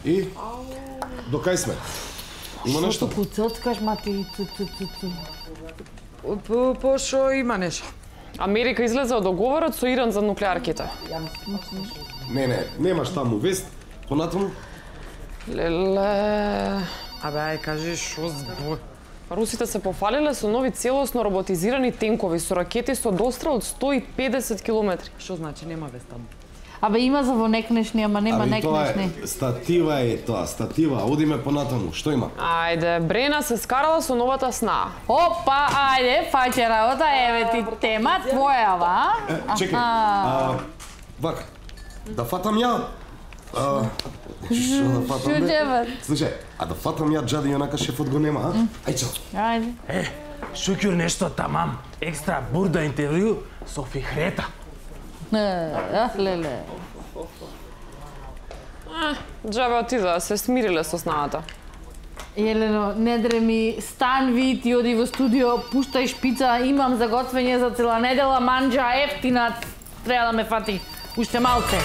И? До кај сме? Има нешто? Што куцоткаш, мати? По шо има нешто? Америка излезе од договорот со Иран за нуклеарките. Не, немаш таму вест. Понатаму? Леле... Абе, ај, кажи шо збор? Русите се пофалиле со нови целосно роботизирани тенкови со ракети со дострел од 150 километри. Што значи нема вест таму? Абе има за во некнешни, ама нема некнешни. Статива е тоа, статива. Одиме понатаму. Што има? Ајде, Брена се скарала со новата сна. Опа, ајде, фаќа работа, еве ти тема твоја, ва? Чекај. Вака. Да фатам ја. Што да фатам? Што џебат? Слушај, а да фатам ја джади и онака шефот го нема, а? Ај чао. Ајде. Шукјур нешто тамам. Екстра бурда интервју со Фихрета. Леле. Джабе отида, се смириле со снаата. Елено, не дреми, стан ви, ти оди во студио, пуштај шпица, имам заготвење за цела недела, манџа ефтина, треба да ме фати уште малце.